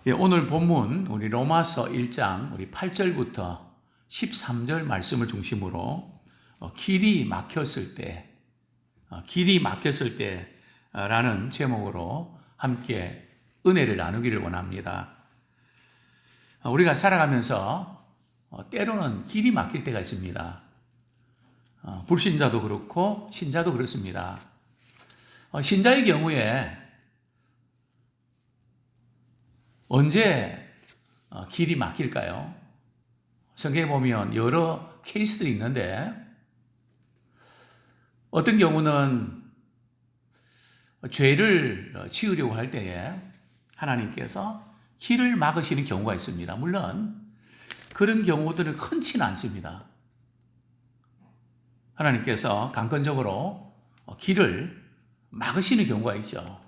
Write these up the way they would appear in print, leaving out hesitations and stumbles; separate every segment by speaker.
Speaker 1: 예, 오늘 본문 우리 로마서 1장 우리 8절부터 13절 말씀을 중심으로 길이 막혔을 때라는 제목으로 함께 은혜를 나누기를 원합니다. 우리가 살아가면서 때로는 길이 막힐 때가 있습니다. 불신자도 그렇고 신자도 그렇습니다. 신자의 경우에 언제 길이 막힐까요? 성경에 보면 여러 케이스들이 있는데 어떤 경우는 죄를 지으려고 할 때에 하나님께서 길을 막으시는 경우가 있습니다. 물론 그런 경우들은 흔치는 않습니다. 하나님께서 강권적으로 길을 막으시는 경우가 있죠.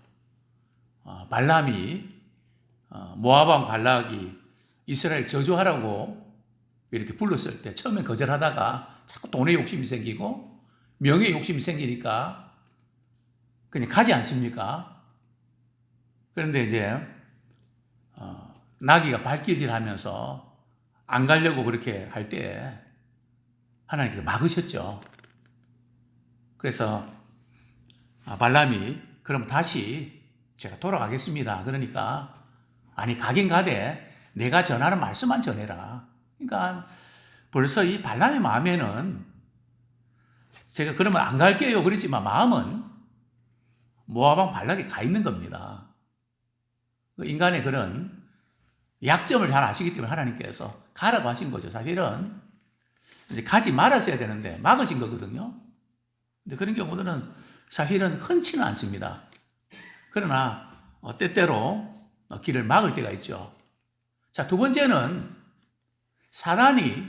Speaker 1: 발람이 모압 왕 발락이 이스라엘 저주하라고 이렇게 불렀을 때 처음에 거절하다가 자꾸 돈의 욕심이 생기고 명예의 욕심이 생기니까 그냥 가지 않습니까? 그런데 이제 나귀가 발길질하면서 안 가려고 그렇게 할 때 하나님께서 막으셨죠. 그래서 발람이 그럼 다시 제가 돌아가겠습니다. 그러니까 아니 가긴 가되 내가 전하는 말씀만 전해라. 그러니까 벌써 이 발람의 마음에는 제가 그러면 안 갈게요 그랬지만 마음은 모압 왕 발락에 가 있는 겁니다. 인간의 그런 약점을 잘 아시기 때문에 하나님께서 가라고 하신 거죠. 사실은 이제 가지 말았어야 되는데 막으신 거거든요. 근데 그런 경우들은 사실은 흔치는 않습니다. 그러나 때때로 길을 막을 때가 있죠. 자, 두 번째는 사단이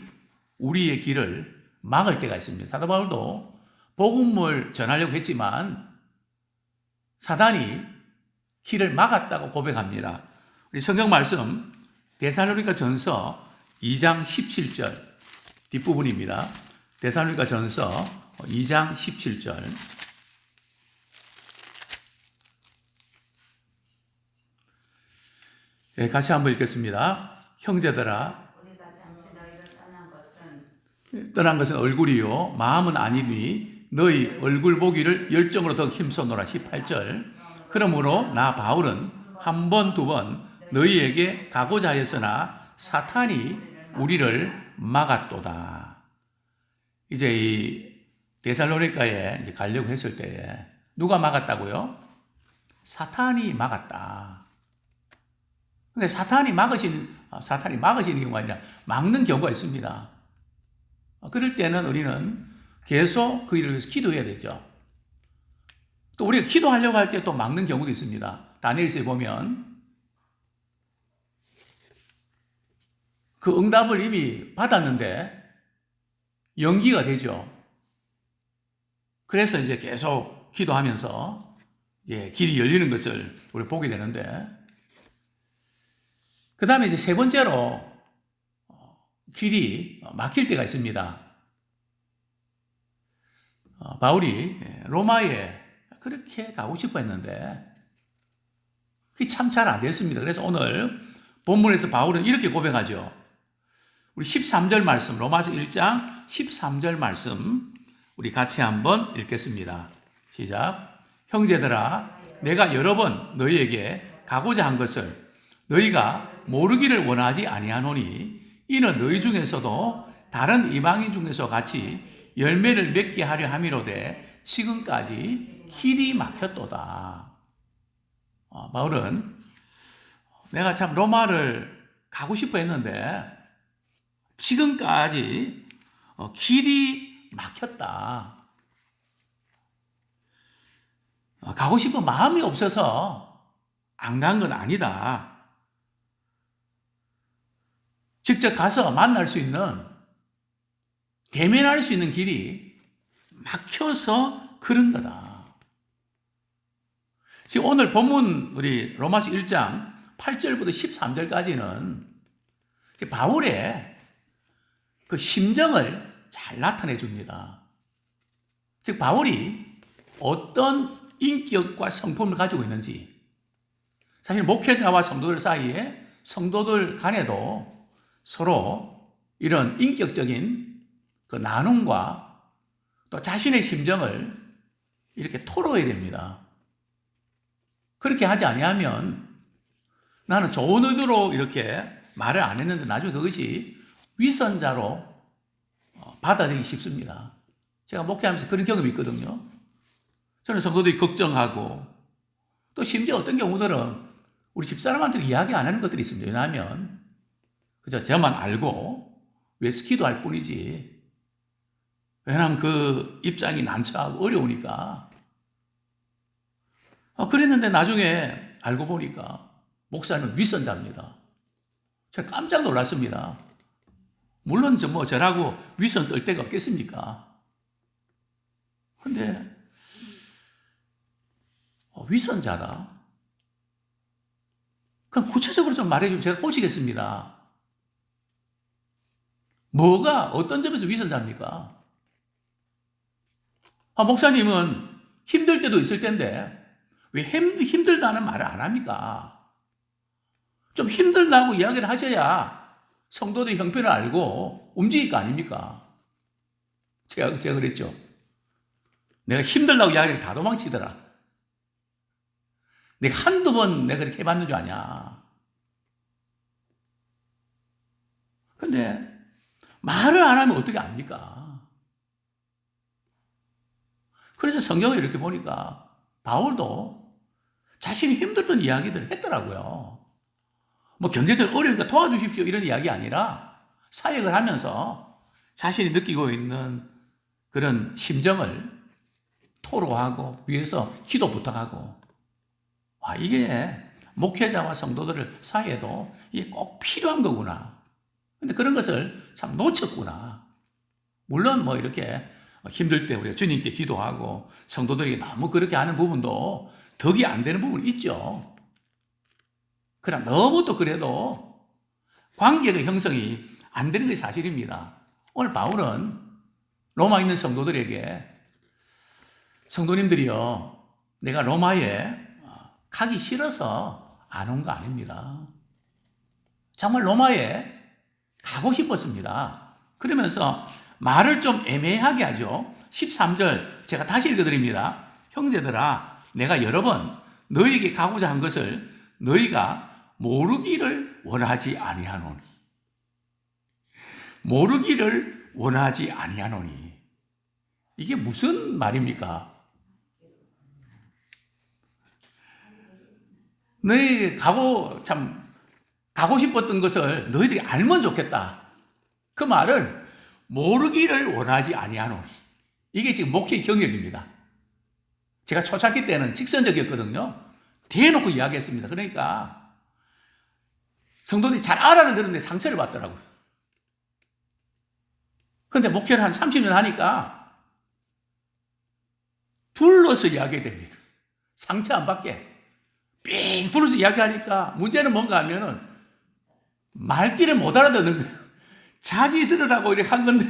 Speaker 1: 우리의 길을 막을 때가 있습니다. 사도 바울도 복음을 전하려고 했지만 사단이 길을 막았다고 고백합니다. 우리 성경 말씀 데살로니가 전서 2장 17절 뒷부분입니다. 데살로니가 전서 2장 17절 네, 같이 한번 읽겠습니다. 형제들아,
Speaker 2: 우리가 잠시 너희를
Speaker 1: 떠난 것은 얼굴이요 마음은 아니니 너희 얼굴 보기를 열정으로 더 힘써노라. 18절. 그러므로 나 바울은 한 번, 두 번 너희에게 가고자 하였으나 사탄이 우리를 막았도다. 이제 이 데살로니가에 이제 가려고 했을 때에 누가 막았다고요? 사탄이 막았다. 근데 사탄이 막으시는 경우가 아니라 막는 경우가 있습니다. 그럴 때는 우리는 계속 그 일을 위해서 기도해야 되죠. 또 우리가 기도하려고 할 때 또 막는 경우도 있습니다. 다니엘서에 보면 그 응답을 이미 받았는데 연기가 되죠. 그래서 이제 계속 기도하면서 이제 길이 열리는 것을 우리 보게 되는데 그 다음에 이제 세 번째로 길이 막힐 때가 있습니다. 바울이 로마에 그렇게 가고 싶어 했는데 그게 참 잘 안 됐습니다. 그래서 오늘 본문에서 바울은 이렇게 고백하죠. 우리 13절 말씀, 로마서 1장 13절 말씀 우리 같이 한번 읽겠습니다. 시작. 형제들아, 내가 여러 번 너희에게 가고자 한 것을 너희가 모르기를 원하지 아니하노니 이는 너희 중에서도 다른 이방인 중에서 같이 열매를 맺게 하려 함이로되 지금까지 길이 막혔도다. 바울은 내가 참 로마를 가고 싶어 했는데 지금까지 길이 막혔다. 가고 싶은 마음이 없어서 안 간 건 아니다. 직접 가서 만날 수 있는, 대면할 수 있는 길이 막혀서 그런 거다. 지금 오늘 본문 우리 로마서 1장 8절부터 13절까지는 바울의 그 심정을 잘 나타내 줍니다. 즉 바울이 어떤 인격과 성품을 가지고 있는지, 사실 목회자와 성도들 사이에 성도들 간에도 서로 이런 인격적인 그 나눔과 또 자신의 심정을 이렇게 토로해야 됩니다. 그렇게 하지 아니하면 나는 좋은 의도로 이렇게 말을 안 했는데 나중에 그것이 위선자로 받아들이기 쉽습니다. 제가 목회하면서 그런 경험이 있거든요. 저는 성도들이 걱정하고 또 심지어 어떤 경우들은 우리 집사람한테 이야기 안 하는 것들이 있습니다. 왜냐하면 그저 저만 알고 위해서 기도할 뿐이지. 왜냐하면 그 입장이 난처하고 어려우니까. 그랬는데 나중에 알고 보니까 목사는 위선자입니다. 제가 깜짝 놀랐습니다. 물론 저라고 위선 떨 데가 없겠습니까? 근데 위선자다. 그럼 구체적으로 좀 말해주면 제가 꼬시겠습니다. 뭐가 어떤 점에서 위선자입니까? 목사님은 힘들 때도 있을 텐데 왜 힘들다는 말을 안 합니까? 좀 힘들다고 이야기를 하셔야 성도들의 형편을 알고 움직일 거 아닙니까? 제가 그랬죠. 내가 힘들다고 이야기를 다 도망치더라. 내가 한두 번 내가 그렇게 해봤는 줄 아냐. 근데 말을 안 하면 어떻게 압니까? 그래서 성경을 이렇게 보니까 바울도 자신이 힘들던 이야기들을 했더라고요. 뭐 경제적 어려우니까 도와주십시오 이런 이야기 아니라 사역을 하면서 자신이 느끼고 있는 그런 심정을 토로하고 위해서 기도 부탁하고 이게 목회자와 성도들 사이에도 이게 꼭 필요한 거구나. 근데 그런 것을 참 놓쳤구나. 물론 뭐 이렇게 힘들 때 우리가 주님께 기도하고 성도들에게 너무 그렇게 하는 부분도 덕이 안 되는 부분이 있죠. 그러나 너무 또 그래도 관계의 형성이 안 되는 게 사실입니다. 오늘 바울은 로마에 있는 성도들에게 성도님들이요, 내가 로마에 가기 싫어서 안 온 거 아닙니다. 정말 로마에 가고 싶었습니다. 그러면서 말을 좀 애매하게 하죠. 13절 제가 다시 읽어드립니다. 형제들아, 내가 여러 번 너희에게 가고자 한 것을 너희가 모르기를 원하지 아니하노니. 모르기를 원하지 아니하노니. 이게 무슨 말입니까? 너희 가고 싶었던 것을 너희들이 알면 좋겠다. 그 말을 모르기를 원하지 아니하노니. 이게 지금 목회 경역입니다. 제가 초창기 때는 직선적이었거든요. 대놓고 이야기했습니다. 그러니까 성도들이 잘 알아는 들었는데 상처를 받더라고요. 그런데 목회를 한 30년 하니까 둘러서 이야기해야 됩니다. 상처 안 받게. 삥 둘러서 이야기하니까 문제는 뭔가 하면은 말귀를 못 알아듣는 거예요. 자기 들으라고 이렇게 한 건데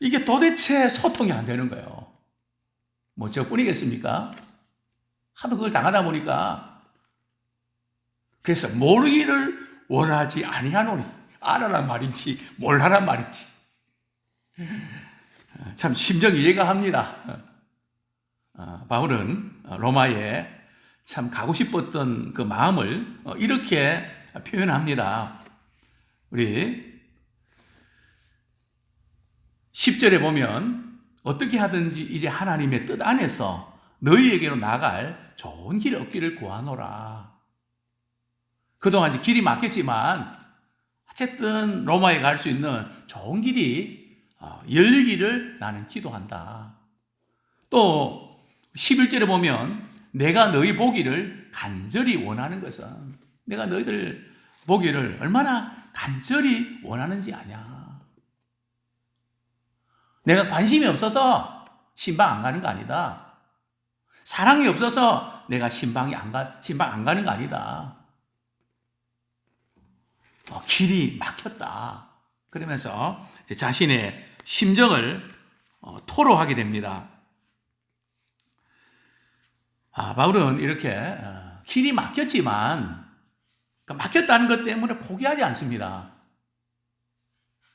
Speaker 1: 이게 도대체 소통이 안 되는 거예요. 뭐 저뿐이겠습니까? 하도 그걸 당하다 보니까 그래서 모르기를 원하지 아니하노니. 알아란 말인지 몰라란 말인지 참 심정이 이해가 합니다. 바울은 로마에 참 가고 싶었던 그 마음을 이렇게 표현합니다. 우리 10절에 보면 어떻게 하든지 이제 하나님의 뜻 안에서 너희에게로 나갈 좋은 길 얻기를 구하노라. 그동안 이제 길이 막혔지만 어쨌든 로마에 갈 수 있는 좋은 길이 열리기를 나는 기도한다. 또 11절에 보면 내가 너희 보기를 간절히 원하는 것은 내가 너희들 보기를 얼마나 간절히 원하는지 아냐. 내가 관심이 없어서 신방 안 가는 거 아니다. 사랑이 없어서 내가 신방 안 가는 거 아니다. 길이 막혔다. 그러면서 자신의 심정을 토로하게 됩니다. 바울은 이렇게 길이 막혔지만 막혔다는 것 때문에 포기하지 않습니다.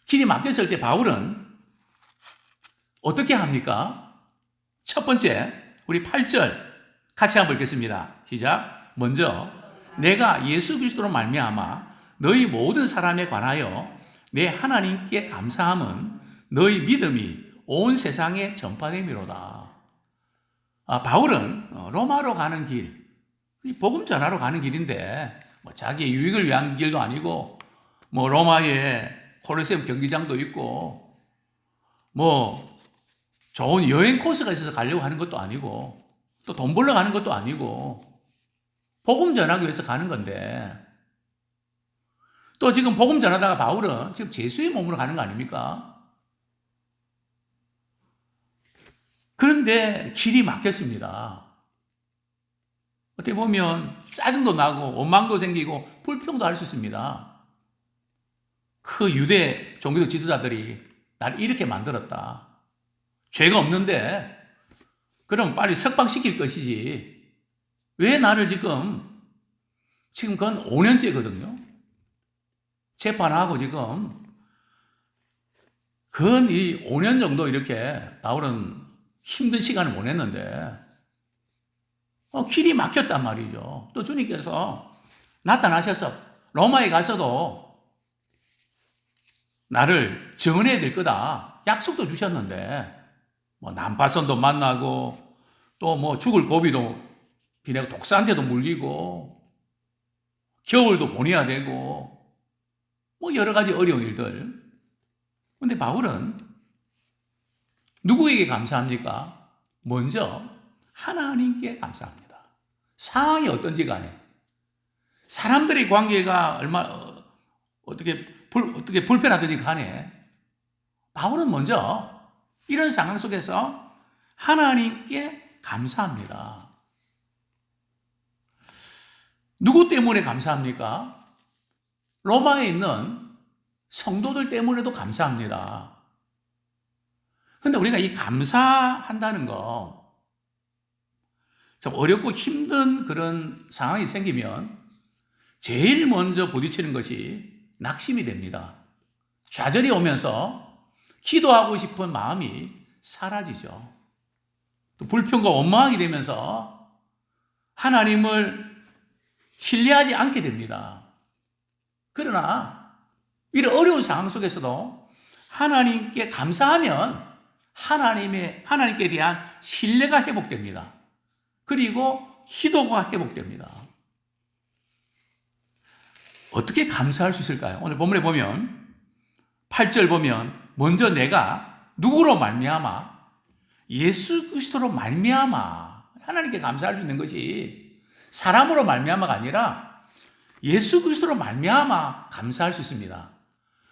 Speaker 1: 길이 막혔을 때 바울은 어떻게 합니까? 첫 번째, 우리 8절 같이 한번 읽겠습니다. 시작. 먼저 내가 예수 그리스도로 말미암아 너희 모든 사람에 관하여 내 하나님께 감사함은 너희 믿음이 온 세상에 전파됨이로다. 바울은 로마로 가는 길, 복음 전하러 가는 길인데 자기의 유익을 위한 길도 아니고 로마에 콜로세움 경기장도 있고 좋은 여행 코스가 있어서 가려고 하는 것도 아니고 또 돈 벌러 가는 것도 아니고 복음 전하기 위해서 가는 건데 또 지금 복음 전하다가 바울은 지금 죄수의 몸으로 가는 거 아닙니까? 그런데 길이 막혔습니다. 어떻게 보면 짜증도 나고 원망도 생기고 불평도 할 수 있습니다. 그 유대 종교적 지도자들이 나를 이렇게 만들었다. 죄가 없는데 그럼 빨리 석방시킬 것이지. 왜 나를 지금 그건 5년째거든요. 재판하고 지금 근 이 5년 정도 이렇게 바울은 힘든 시간을 보냈는데 길이 막혔단 말이죠. 또 주님께서 나타나셔서 로마에 가서도 나를 증언해야 될 거다 약속도 주셨는데 난파선도 만나고 또 죽을 고비도 비내고 독사한테도 물리고 겨울도 보내야 되고 여러 가지 어려운 일들. 그런데 바울은 누구에게 감사합니까? 먼저 하나님께 감사합니다. 상황이 어떤지 간에 사람들의 관계가 어떻게 불편하든지 간에 바울은 먼저 이런 상황 속에서 하나님께 감사합니다. 누구 때문에 감사합니까? 로마에 있는 성도들 때문에도 감사합니다. 그런데 우리가 이 감사한다는 거 좀 어렵고 힘든 그런 상황이 생기면 제일 먼저 부딪히는 것이 낙심이 됩니다. 좌절이 오면서 기도하고 싶은 마음이 사라지죠. 또 불평과 원망하게 되면서 하나님을 신뢰하지 않게 됩니다. 그러나 이런 어려운 상황 속에서도 하나님께 감사하면 하나님께 대한 신뢰가 회복됩니다. 그리고 기도가 회복됩니다. 어떻게 감사할 수 있을까요? 오늘 본문에 보면 8절 보면 먼저 내가 누구로 말미암아 예수 그리스도로 말미암아 하나님께 감사할 수 있는 것이 사람으로 말미암아가 아니라 예수 그리스도로 말미암아 감사할 수 있습니다.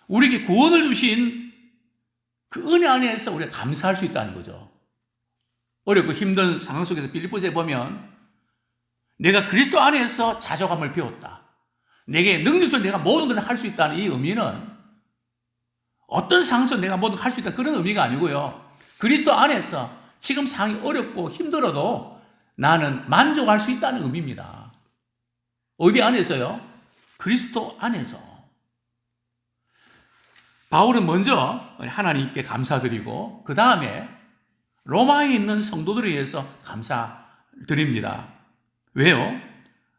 Speaker 1: 우리에게 구원을 주신 그 은혜 안에서 우리가 감사할 수 있다는 거죠. 어렵고 힘든 상황 속에서 빌립보서에 보면 내가 그리스도 안에서 자족함을 배웠다. 내게 능력으로 내가 모든 것을 할 수 있다는 이 의미는 어떤 상황에서 내가 모든 걸 할 수 있다 그런 의미가 아니고요. 그리스도 안에서 지금 상황이 어렵고 힘들어도 나는 만족할 수 있다는 의미입니다. 어디 안에서요? 그리스도 안에서. 바울은 먼저 하나님께 감사드리고 그 다음에 로마에 있는 성도들에 의해서 감사드립니다. 왜요?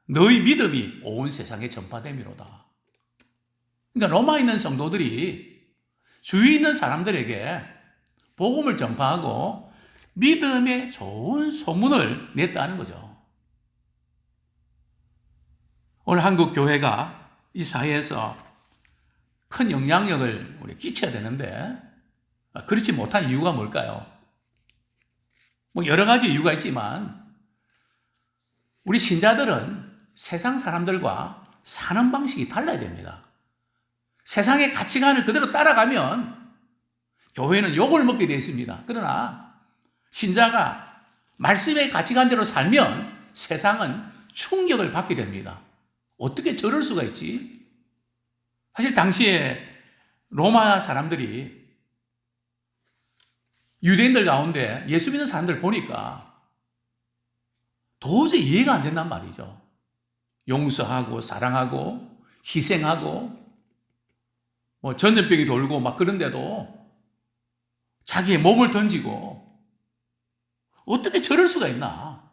Speaker 1: 너희 믿음이 온 세상에 전파됨이로다. 그러니까 로마에 있는 성도들이 주위에 있는 사람들에게 복음을 전파하고 믿음의 좋은 소문을 냈다는 거죠. 오늘 한국 교회가 이 사회에서 큰 영향력을 우리 끼쳐야 되는데 그렇지 못한 이유가 뭘까요? 여러 가지 이유가 있지만 우리 신자들은 세상 사람들과 사는 방식이 달라야 됩니다. 세상의 가치관을 그대로 따라가면 교회는 욕을 먹게 되어 있습니다. 그러나 신자가 말씀의 가치관대로 살면 세상은 충격을 받게 됩니다. 어떻게 저럴 수가 있지? 사실 당시에 로마 사람들이 유대인들 가운데 예수 믿는 사람들 보니까 도저히 이해가 안 된단 말이죠. 용서하고 사랑하고 희생하고 뭐 전염병이 돌고 막 그런데도 자기의 몸을 던지고 어떻게 저럴 수가 있나?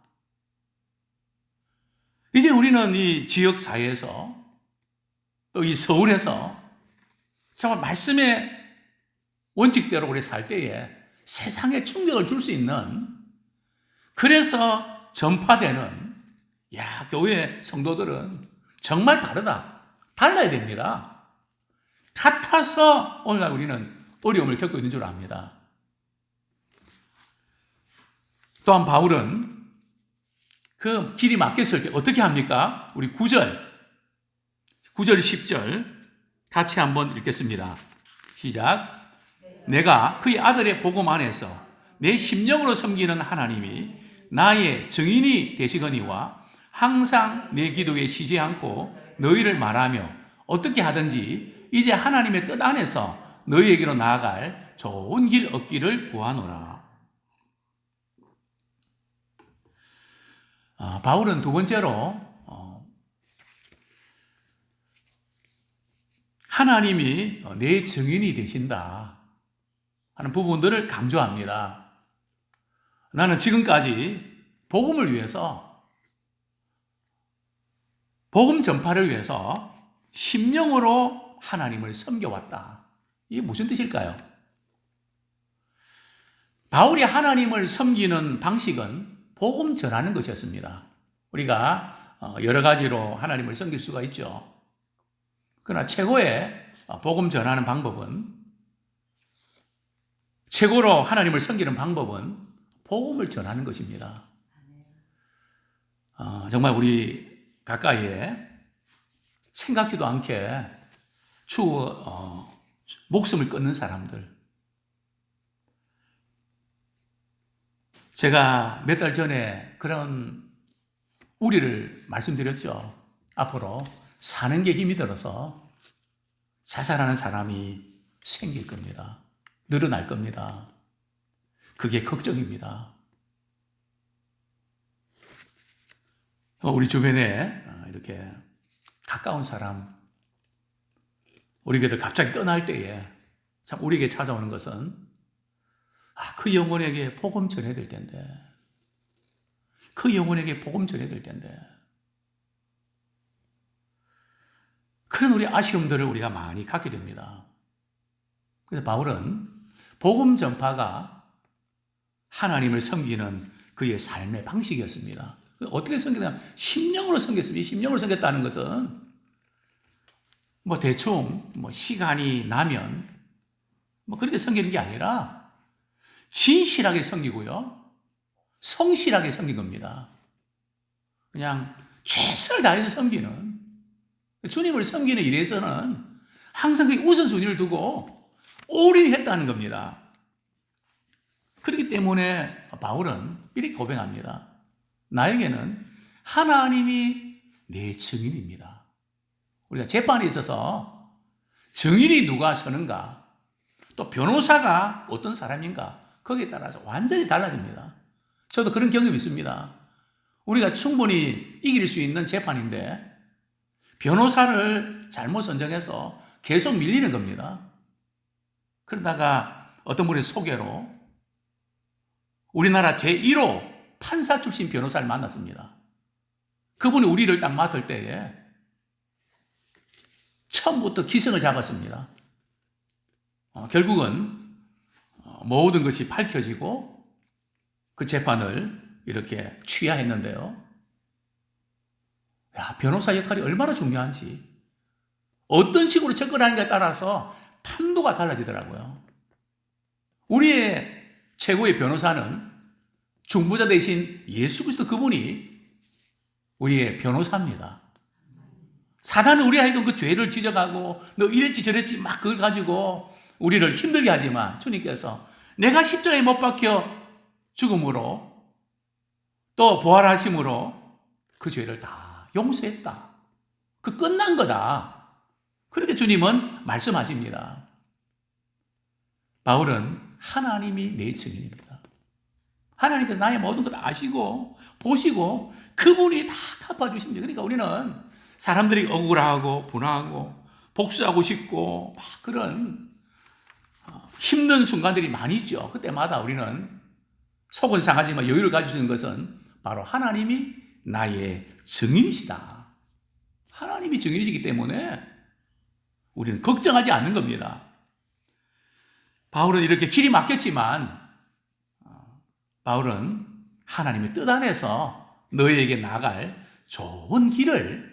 Speaker 1: 이제 우리는 이 지역 사회에서 또 이 서울에서 정말 말씀의 원칙대로 우리 살 때에 세상에 충격을 줄 수 있는, 그래서 전파되는 교회 성도들은 정말 다르다. 달라야 됩니다. 같아서 오늘날 우리는 어려움을 겪고 있는 줄 압니다. 또한 바울은 그 길이 막혔을 때 어떻게 합니까? 우리 9절 10절 같이 한번 읽겠습니다. 시작. 내가 그의 아들의 복음 안에서 내 심령으로 섬기는 하나님이 나의 증인이 되시거니와 항상 내 기도에 쉬지 않고 너희를 말하며 어떻게 하든지 이제 하나님의 뜻 안에서 너희에게로 나아갈 좋은 길 얻기를 구하노라. 바울은 두 번째로 하나님이 내 증인이 되신다 하는 부분들을 강조합니다. 나는 지금까지 복음을 위해서, 복음 전파를 위해서 심령으로 하나님을 섬겨왔다. 이게 무슨 뜻일까요? 바울이 하나님을 섬기는 방식은 복음 전하는 것이었습니다. 우리가 여러 가지로 하나님을 섬길 수가 있죠. 그러나 최고의 복음 전하는 방법은, 최고로 하나님을 섬기는 방법은 복음을 전하는 것입니다. 정말 우리 가까이에 생각지도 않게 목숨을 끊는 사람들, 제가 몇 달 전에 그런 우리를 말씀드렸죠. 앞으로 사는 게 힘이 들어서 자살하는 사람이 생길 겁니다. 늘어날 겁니다. 그게 걱정입니다. 우리 주변에 이렇게 가까운 사람, 우리에게 갑자기 떠날 때에 참 우리에게 찾아오는 것은 그 영혼에게 복음 전해야 될 텐데, 그 영혼에게 복음 전해야 될 텐데, 그런 우리 아쉬움들을 우리가 많이 갖게 됩니다. 그래서 바울은 복음 전파가 하나님을 섬기는 그의 삶의 방식이었습니다. 어떻게 섬기냐? 심령으로 섬겼습니다. 심령으로 섬겼다는 것은 대충 시간이 나면 그렇게 섬기는 게 아니라 진실하게 섬기고요, 성실하게 섬긴 겁니다. 그냥 최선을 다해서 섬기는, 주님을 섬기는 일에서는 항상 그 우선순위를 두고 올인했다는 겁니다. 그렇기 때문에 바울은 이렇게 고백합니다. 나에게는 하나님이 내 증인입니다. 우리가 재판에 있어서 증인이 누가 서는가, 또 변호사가 어떤 사람인가, 거기에 따라서 완전히 달라집니다. 저도 그런 경험이 있습니다. 우리가 충분히 이길 수 있는 재판인데 변호사를 잘못 선정해서 계속 밀리는 겁니다. 그러다가 어떤 분의 소개로 우리나라 제1호 판사 출신 변호사를 만났습니다. 그분이 우리를 딱 맡을 때에 처음부터 기승을 잡았습니다. 결국은 모든 것이 밝혀지고 그 재판을 이렇게 취하했는데요. 변호사 역할이 얼마나 중요한지, 어떤 식으로 접근하는가에 따라서 판도가 달라지더라고요. 우리의 최고의 변호사는 중보자 대신 예수 그리스도, 그분이 우리의 변호사입니다. 사단은 우리 하여금 그 죄를 지적하고 너 이랬지 저랬지 막 그걸 가지고 우리를 힘들게 하지만 주님께서 내가 십자가에 못 박혀 죽음으로 또 부활하심으로 그 죄를 다 용서했다. 그 끝난 거다. 그렇게 주님은 말씀하십니다. 바울은 하나님이 내 증인입니다. 하나님께서 나의 모든 것 아시고 보시고 그분이 다 갚아주십니다. 그러니까 우리는 사람들이 억울하고 분하고 복수하고 싶고 막 그런 힘든 순간들이 많이 있죠. 그때마다 우리는 속은 상하지만 여유를 가질 수 있는 것은 바로 하나님이 나의 증인이시다. 하나님이 증인이시기 때문에 우리는 걱정하지 않는 겁니다. 바울은 이렇게 길이 막혔지만 바울은 하나님의 뜻 안에서 너희에게 나갈 좋은 길을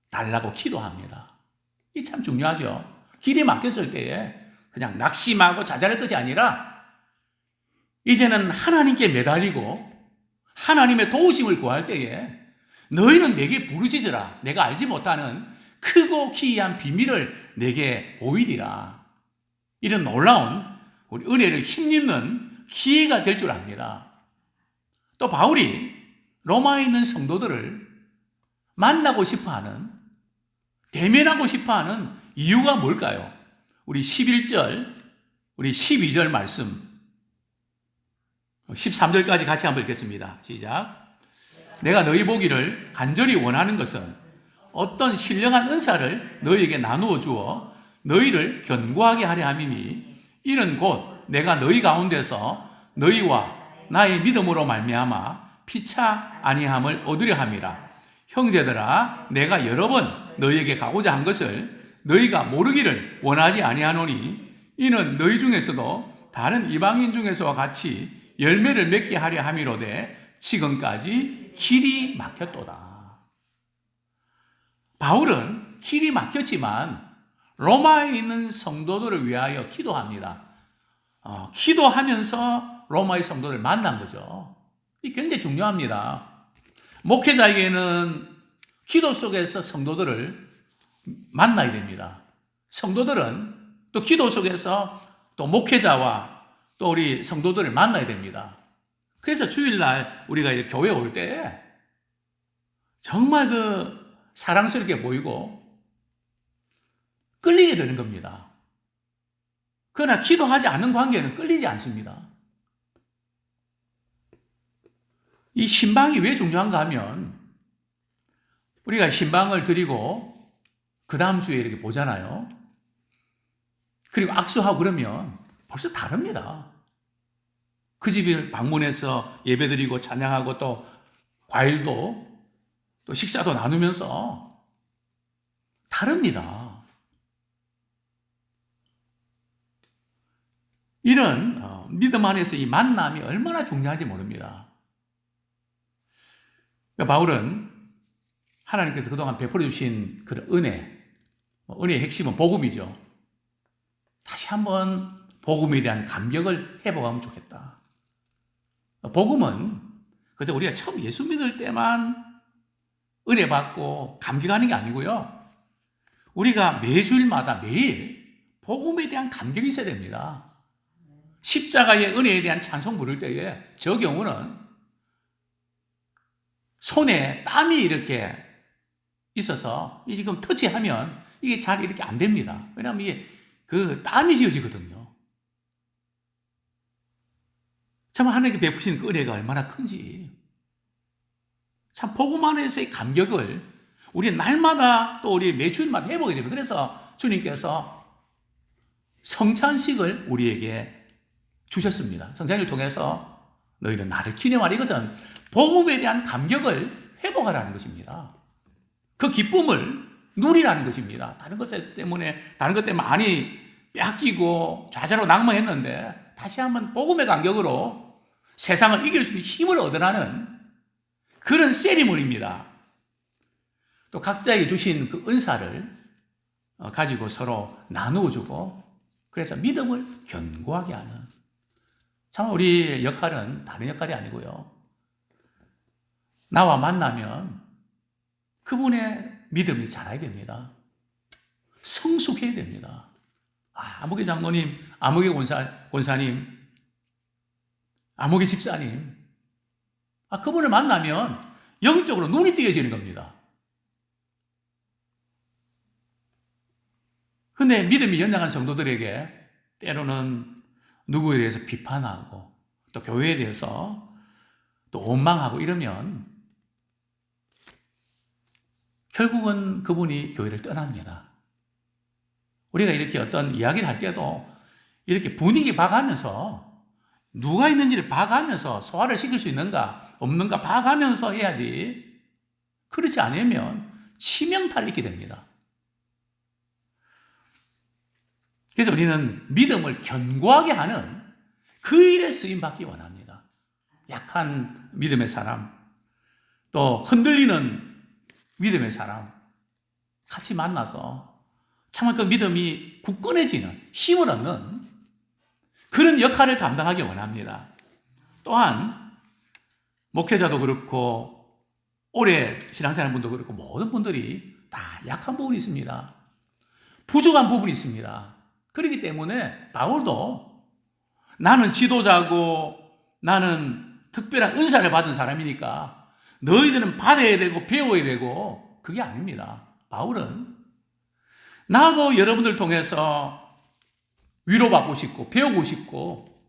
Speaker 1: 달라고 기도합니다. 이 참 중요하죠. 길이 막혔을 때에 그냥 낙심하고 좌절할 것이 아니라 이제는 하나님께 매달리고 하나님의 도우심을 구할 때에 너희는 내게 부르짖으라. 내가 알지 못하는 크고 기이한 비밀을 내게 보이리라. 이런 놀라운 우리 은혜를 힘입는 기회가 될 줄 압니다. 또 바울이 로마에 있는 성도들을 만나고 싶어하는, 대면하고 싶어하는 이유가 뭘까요? 우리 11절, 우리 12절 말씀 13절까지 같이 한번 읽겠습니다. 시작. 내가 너희 보기를 간절히 원하는 것은 어떤 신령한 은사를 너희에게 나누어 주어 너희를 견고하게 하려 함이니 이는 곧 내가 너희 가운데서 너희와 나의 믿음으로 말미암아 피차 아니함을 얻으려 함이라. 형제들아, 내가 여러 번 너희에게 가고자 한 것을 너희가 모르기를 원하지 아니하노니 이는 너희 중에서도 다른 이방인 중에서와 같이 열매를 맺게 하려 함이로되 지금까지 길이 막혔도다. 바울은 길이 막혔지만 로마에 있는 성도들을 위하여 기도합니다. 기도하면서 로마의 성도들을 만난 거죠. 이게 굉장히 중요합니다. 목회자에게는 기도 속에서 성도들을 만나야 됩니다. 성도들은 또 기도 속에서 또 목회자와 또 우리 성도들을 만나야 됩니다. 그래서 주일날 우리가 이렇게 교회 올 때 정말 사랑스럽게 보이고 끌리게 되는 겁니다. 그러나 기도하지 않는 관계는 끌리지 않습니다. 이 신방이 왜 중요한가 하면 우리가 신방을 드리고 그 다음 주에 이렇게 보잖아요. 그리고 악수하고 그러면 벌써 다릅니다. 그 집을 방문해서 예배드리고 찬양하고 또 과일도 또 식사도 나누면서 다릅니다. 이런 믿음 안에서 이 만남이 얼마나 중요한지 모릅니다. 그러니까 바울은 하나님께서 그동안 베풀어 주신 그런 은혜의 핵심은 복음이죠. 다시 한번 복음에 대한 감격을 회복하면 좋겠다. 복음은 그저 우리가 처음 예수 믿을 때만 은혜 받고 감격하는 게 아니고요. 우리가 매주일마다 매일 복음에 대한 감격이 있어야 됩니다. 십자가의 은혜에 대한 찬송 부를 때에 저 경우는 손에 땀이 이렇게 있어서 지금 터치하면 이게 잘 이렇게 안 됩니다. 왜냐하면 이게 땀이 지어지거든요. 참 하나님께 베푸시는 그 은혜가 얼마나 큰지. 참 복음 안에서의 감격을 우리 날마다 또 우리 매주일마다 해보게 됩니다. 그래서 주님께서 성찬식을 우리에게 주셨습니다. 성찬식을 통해서 너희는 나를 기념하라. 이것은 복음에 대한 감격을 회복하라는 것입니다. 그 기쁨을 누리라는 것입니다. 다른 것 때문에 많이 뺏기고 좌절하고 낭망했는데 다시 한번 복음의 감격으로 세상을 이길 수 있는 힘을 얻으라는 그런 세리머니입니다. 또 각자에게 주신 그 은사를 가지고 서로 나누어주고 그래서 믿음을 견고하게 하는 참 우리의 역할은 다른 역할이 아니고요. 나와 만나면 그분의 믿음이 자라야 됩니다. 성숙해야 됩니다. 아무개 장로님, 아무개 권사님, 아무개 집사님, 그분을 만나면 영적으로 눈이 띄어지는 겁니다. 근데 믿음이 연약한 성도들에게 때로는 누구에 대해서 비판하고 또 교회에 대해서 또 원망하고 이러면 결국은 그분이 교회를 떠납니다. 우리가 이렇게 어떤 이야기를 할 때도 이렇게 분위기 봐가면서 누가 있는지를 봐가면서 소화를 시킬 수 있는가 없는가 봐가면서 해야지. 그렇지 않으면 치명타를 입게 됩니다. 그래서 우리는 믿음을 견고하게 하는 그 일에 쓰임받기 원합니다. 약한 믿음의 사람, 또 흔들리는 믿음의 사람 같이 만나서 정말 그 믿음이 굳건해지는 힘을 얻는 그런 역할을 감당하기 원합니다. 또한 목회자도 그렇고 오래 신앙생활분도 그렇고 모든 분들이 다 약한 부분이 있습니다. 부족한 부분이 있습니다. 그렇기 때문에 바울도 나는 지도자고 나는 특별한 은사를 받은 사람이니까 너희들은 받아야 되고 배워야 되고 그게 아닙니다. 바울은 나도 여러분들 통해서 위로받고 싶고 배우고 싶고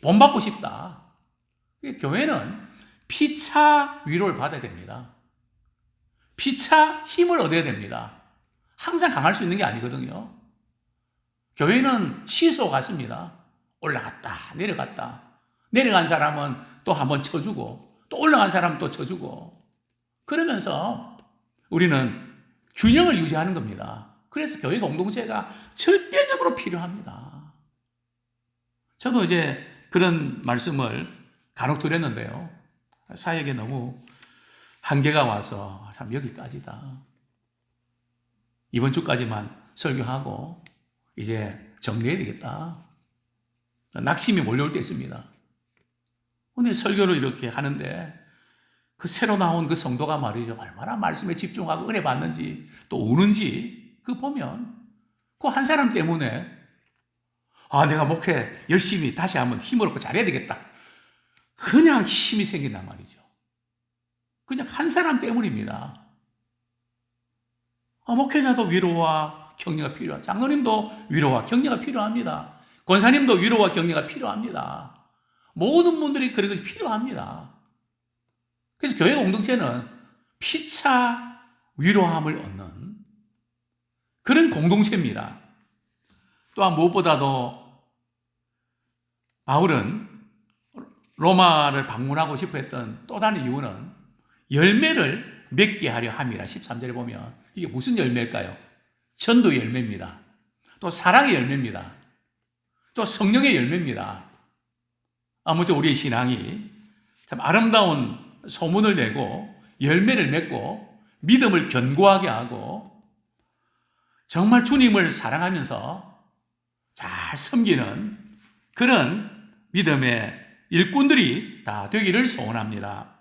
Speaker 1: 본받고 싶다. 교회는 피차 위로를 받아야 됩니다. 피차 힘을 얻어야 됩니다. 항상 강할 수 있는 게 아니거든요. 교회는 시소 같습니다. 올라갔다 내려갔다. 내려간 사람은 또 한번 쳐주고 또 올라간 사람은 또 쳐주고 그러면서 우리는 균형을 유지하는 겁니다. 그래서 교회 공동체가 절대적으로 필요합니다. 저도 이제 그런 말씀을 간혹 드렸는데요. 사역에 너무 한계가 와서 참 여기까지다. 이번 주까지만 설교하고 이제 정리해야 되겠다. 낙심이 몰려올 때 있습니다. 오늘 설교를 이렇게 하는데 그 새로 나온 그 성도가 말이죠. 얼마나 말씀에 집중하고 은혜 받는지 또 우는지 그 보면 그 한 사람 때문에 내가 목회 열심히 다시 한번 힘을 얻고 잘해야 되겠다. 그냥 힘이 생긴단 말이죠. 그냥 한 사람 때문입니다. 목회자도 위로와 격려가 필요하죠. 장로님도 위로와 격려가 필요합니다. 권사님도 위로와 격려가 필요합니다. 모든 분들이 그런 것이 필요합니다. 그래서 교회 공동체는 피차 위로함을 얻는 그런 공동체입니다. 또한 무엇보다도 바울은 로마를 방문하고 싶어 했던 또 다른 이유는 열매를 맺게 하려 함이라. 13절에 보면 이게 무슨 열매일까요? 전도의 열매입니다. 또 사랑의 열매입니다. 또 성령의 열매입니다. 아무쪼록 우리의 신앙이 참 아름다운 소문을 내고 열매를 맺고 믿음을 견고하게 하고 정말 주님을 사랑하면서 잘 섬기는 그런 믿음의 일꾼들이 다 되기를 소원합니다.